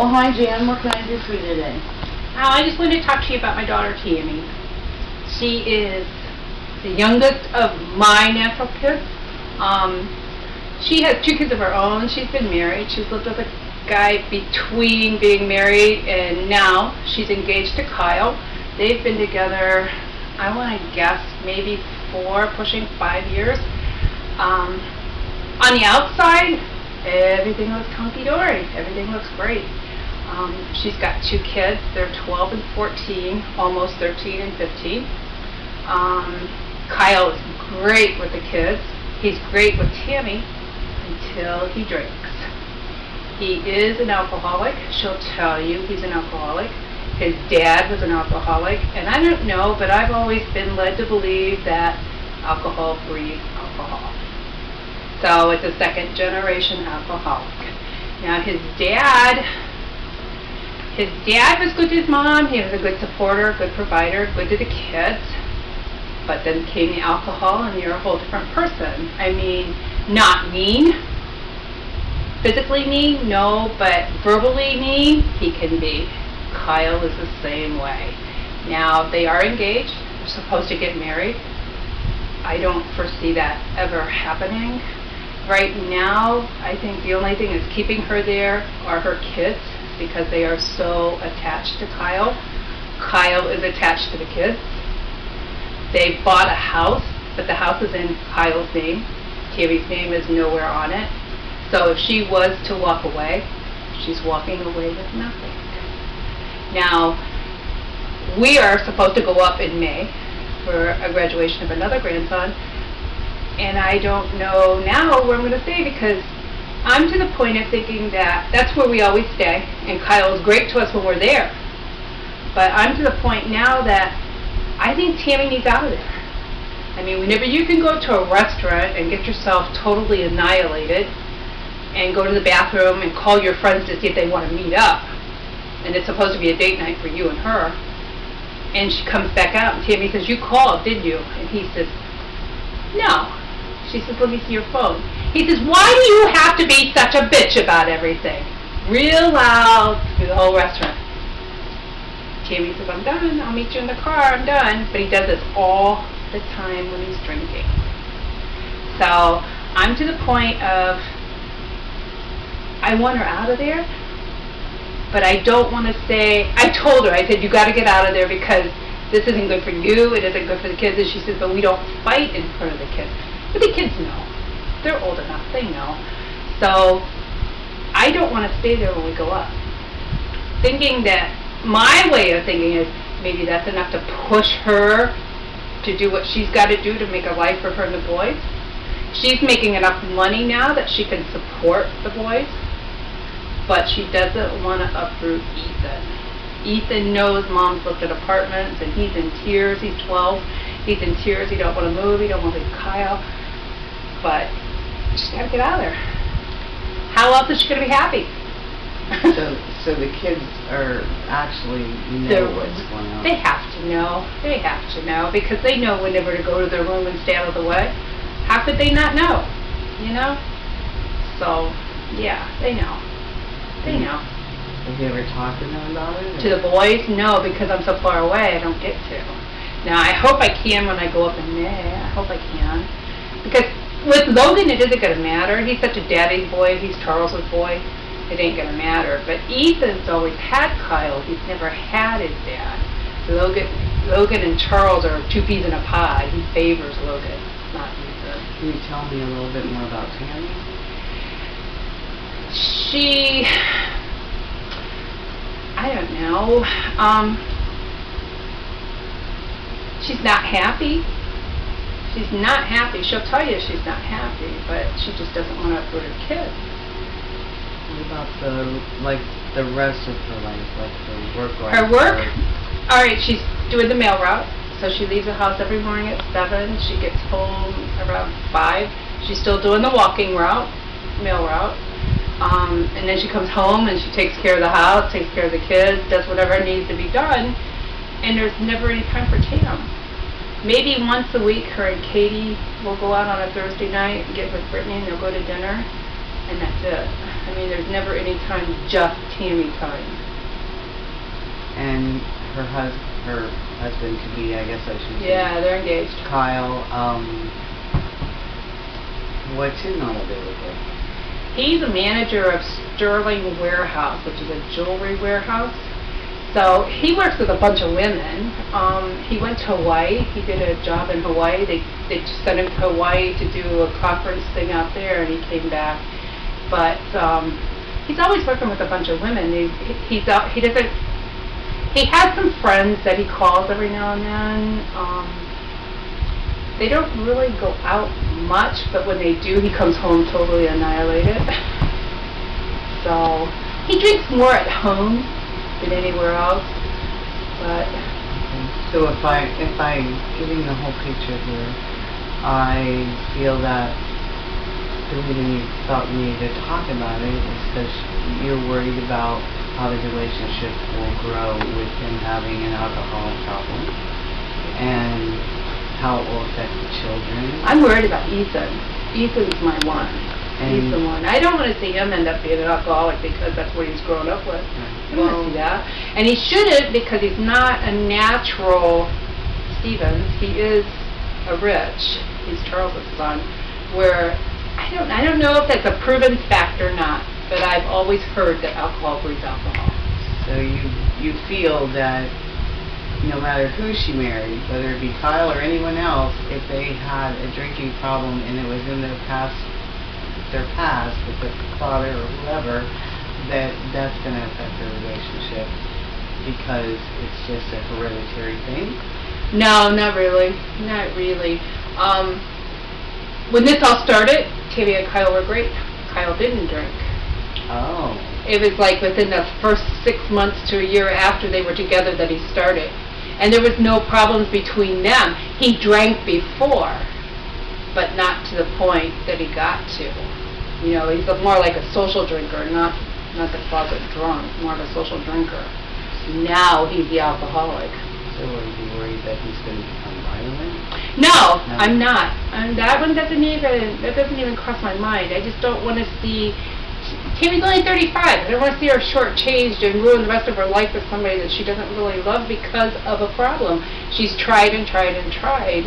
Oh, hi Jan, what can I do for you today? I just wanted to talk to you about my daughter Tammy. She is the youngest of my natural kids. She has 2 kids of her own. She's been married. She's lived with a guy between being married and now she's engaged to Kyle. They've been together, I want to guess, maybe 4, pushing 5 years. On the outside, everything looks hunky-dory. Everything looks great. She's got 2 kids. They're 12 and 14, almost 13 and 15. Kyle is great with the kids. He's great with Tammy until he drinks. He is an alcoholic. She'll tell you he's an alcoholic. His dad was an alcoholic. And I don't know, but I've always been led to believe that alcohol breeds alcohol. So it's a 2nd generation alcoholic. Now his dad was good to his mom. He was a good supporter, good provider, good to the kids. But then came the alcohol and you're a whole different person. I mean, not mean. Physically mean, no, but verbally mean, he can be. Kyle is the same way. Now, they are engaged. They're supposed to get married. I don't foresee that ever happening. Right now, I think the only thing that's keeping her there are her kids because they are so attached to Kyle. Kyle is attached to the kids. They bought a house, but the house is in Kyle's name. Tammy's name is nowhere on it. So if she was to walk away, she's walking away with nothing. Now, we are supposed to go up in May for a graduation of another grandson, and I don't know now where I'm going to stay because I'm to the point of thinking that that's where we always stay, and Kyle is great to us when we're there. But I'm to the point now that I think Tammy needs out of there. I mean, whenever you can go to a restaurant and get yourself totally annihilated and go to the bathroom and call your friends to see if they want to meet up, and it's supposed to be a date night for you and her, and she comes back out and Tammy says, "You called, didn't you?" And he says, "No." She says, "Let me see your phone." He says, "Why do you have to be such a bitch about everything?" Real loud through the whole restaurant. Tammy says, "I'm done. I'll meet you in the car. I'm done." But he does this all the time when he's drinking. So I'm to the point of I want her out of there, but I don't want to say, I told her, I said, "You got to get out of there because this isn't good for you, it isn't good for the kids." And she says, "But we don't fight in front of the kids." But the kids know. They're old enough, they know. So I don't want to stay there when we go up. Thinking that, my way of thinking is maybe that's enough to push her to do what she's got to do to make a life for her and the boys. She's making enough money now that she can support the boys, but she doesn't want to uproot Ethan. Ethan knows mom's looked at apartments and he's in tears. He's 12. He's in tears. He don't want to move. He don't want to leave Kyle. But she's got to get out of there. How else is she going to be happy? So the kids are actually know what's going on. They have to know. They have to know because they know whenever to go to their room and stay out of the way. How could they not know? You know? So, yeah, they know. They know. Have you ever talked to them about it? To the boys? No, because I'm so far away, I don't get to. Now, I hope I can when I go up in May. I hope I can. Because with Logan, it isn't going to matter. He's such a daddy's boy. He's Charles's boy. It ain't going to matter. But Ethan's always had Kyle. He's never had his dad. Logan and Charles are 2 peas in a pod. He favors Logan, not Ethan. Can you tell me a little bit more about Tammy? I don't know. She's not happy. She's not happy. She'll tell you she's not happy, but she just doesn't want to uproot her kids. What about the rest of her life, like the work life? Her work? All right, she's doing the mail route. So she leaves the house every morning at 7. She gets home around 5. She's still doing the walking route, mail route. And then she comes home and she takes care of the house, takes care of the kids, does whatever needs to be done. And there's never any time for Tam. Maybe once a week, her and Katie will go out on a Thursday night and get with Brittany and they'll go to dinner. And that's it. I mean, there's never any time just Tammy time. And her husband to be, I guess I should say. Yeah, they're engaged. Kyle, what's his non-availability? He's a manager of Sterling Warehouse, which is a jewelry warehouse. So he works with a bunch of women. He went to Hawaii. He did a job in Hawaii. They just sent him to Hawaii to do a conference thing out there, and he came back. But he's always working with a bunch of women. He doesn't. He has some friends that he calls every now and then. They don't really go out much, but when they do, he comes home totally annihilated. So he drinks more at home than anywhere else. But so if I'm giving the whole picture here, I feel that the reason you thought we needed to talk about it is because you're worried about how the relationship will grow with him having an alcoholic problem and how it will affect the children. I'm worried about Ethan. Ethan's my one. He's the one. I don't want to see him end up being an alcoholic because that's what he's grown up with. I don't want to see that. And he shouldn't, because he's not a natural Stevens. He is a Rich. He's Charles's son. Where I don't know if that's a proven fact or not, but I've always heard that alcohol breeds alcohol. So you feel that no matter who she married, whether it be Kyle or anyone else, if they had a drinking problem and it was in their past with their father or whoever, that's going to affect their relationship because it's just a hereditary thing? No, not really. Not really. When this all started, Tammy and Kyle were great. Kyle didn't drink. Oh. It was like within the first 6 months to a year after they were together that he started. And there was no problems between them. He drank before, but not to the point that he got to. You know, he's more like a social drinker, not the closet drunk, more of a social drinker. Now he's the alcoholic. So are you worried that he's going to become violent? No, I'm not. And that one doesn't even cross my mind. I just don't want to see. Tammy's only 35. I don't want to see her shortchanged and ruin the rest of her life with somebody that she doesn't really love because of a problem. She's tried and tried and tried,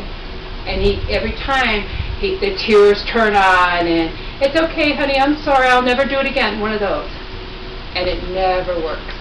and every time the tears turn on, and it's okay, honey, I'm sorry, I'll never do it again. One of those, and it never works.